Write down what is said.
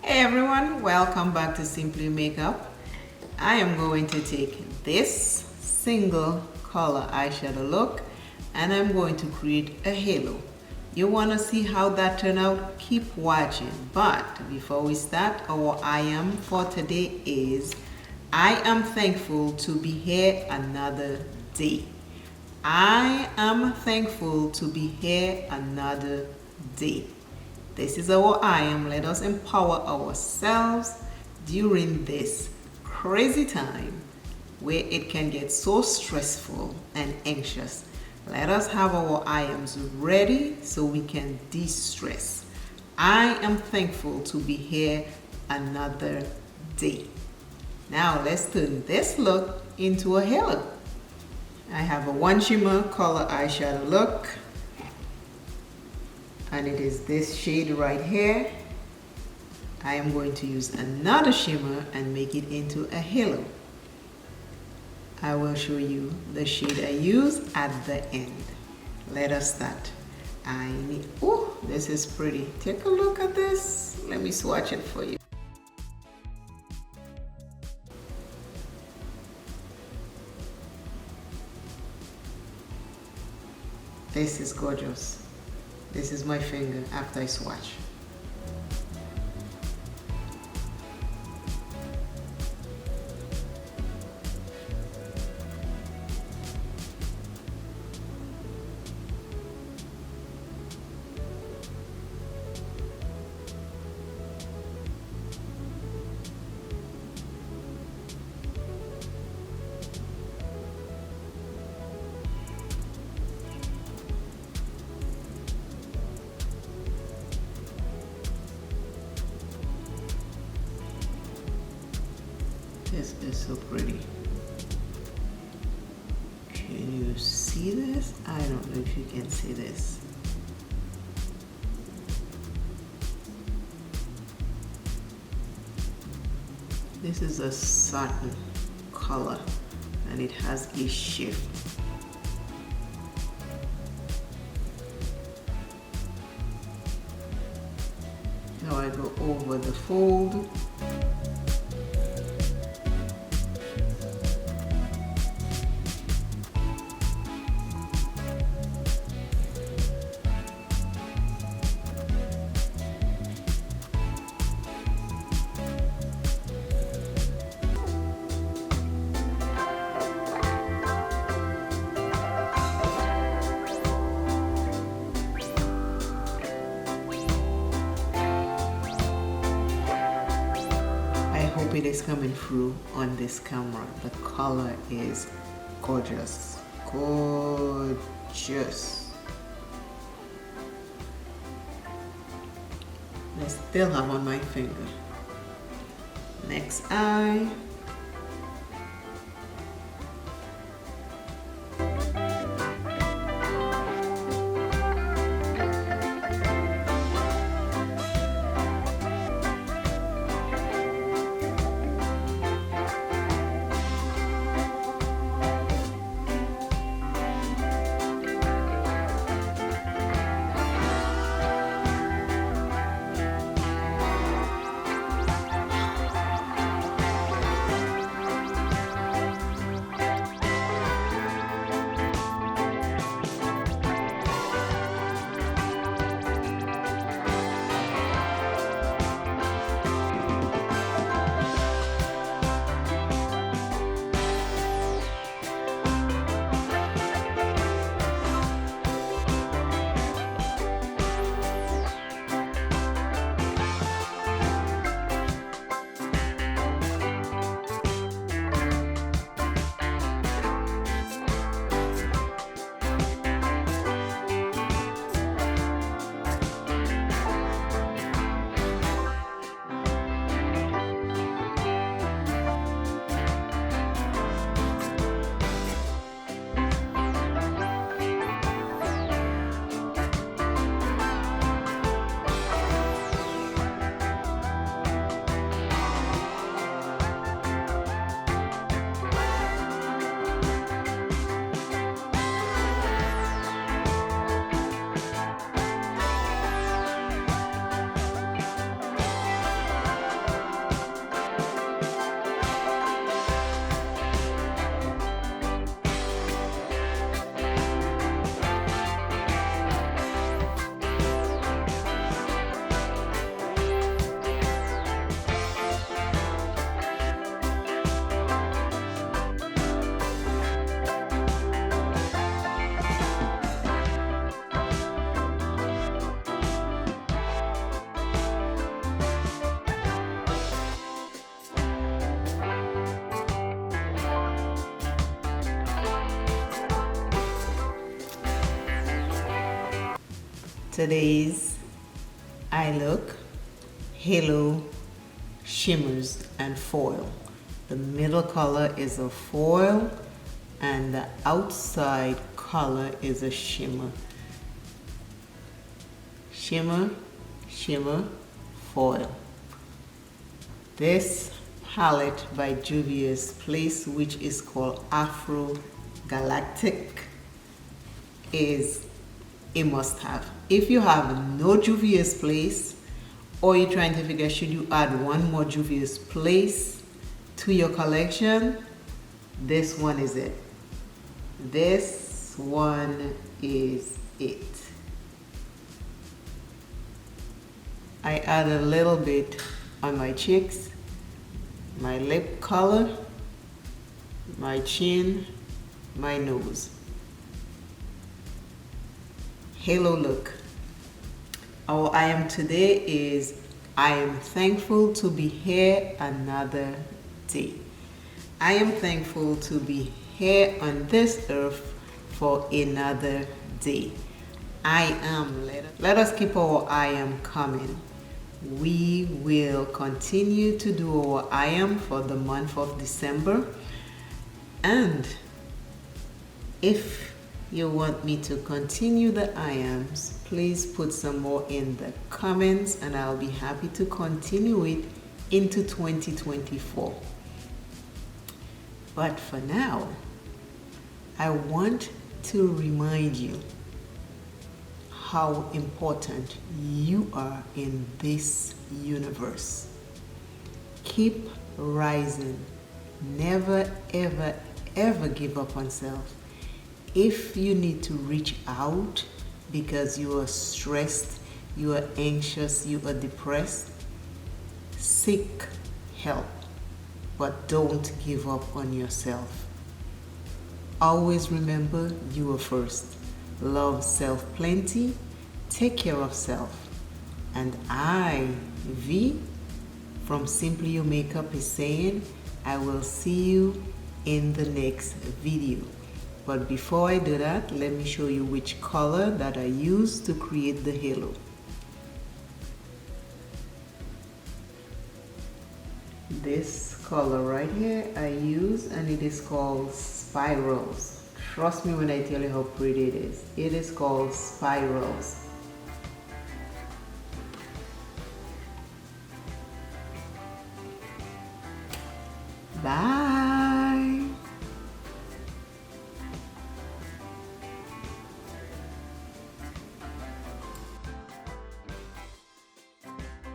Hey everyone, welcome back to Simply Makeup. I am going to take this single color eyeshadow look and I'm going to create a halo. You want to see how that turned out? Keep watching. But before we start, our I am for today is I am thankful to be here another day. I am thankful to be here another day. This is our I am. Let us empower ourselves during this crazy time where it can get so stressful and anxious. Let us have our I ams ready so we can de-stress. I am thankful to be here another day. Now let's turn this look into a halo. I have a one shimmer color eyeshadow look. And it is this shade right here. I am going to use another shimmer and make it into a halo. I will show you the shade I use at the end. Let us start. Oh, this is pretty. Take a look at this. Let me swatch it for you. This is gorgeous. This is my finger after I swatch. This is so pretty. Can you see this? I don't know if you can see this. This is a satin color and it has a shift. Now I go over the fold. I hope it is coming through on this camera. The color is gorgeous. Gorgeous. I still have on my finger. Next eye. today's eye look, halo, shimmers, and foil. The middle color is a foil and the outside color is a shimmer. Shimmer, shimmer, foil. This palette by JUVIA'S place, which is called AFROGALACTIC, is a must-have. If you have no JUVIA'S place, or you're trying to figure should you add one more JUVIA'S place to your collection, this one is it. This one is it. I add a little bit on my cheeks, my lip color, my chin, my nose. Halo look. Our I am today is I am thankful to be here another day. I am thankful to be here on this earth for another day. I am. Let us keep our I am coming. We will continue to do our I am for the month of December. And if you want me to continue the I ams, please put some more in the comments and I'll be happy to continue it into 2024. But for now, I want to remind you how important you are in this universe. Keep rising. Never, ever, ever give up on self. If you need to reach out because you are stressed, you are anxious, you are depressed, seek help, but don't give up on yourself. Always remember you are first. Love self plenty, take care of self. And I, V, from Simply You Makeup is saying, I will see you in the next video. But before I do that, let me show you which color that I used to create the halo. This color right here I use, and it is called Spirals. Trust me when I tell you how pretty it is. It is called Spirals. Bye.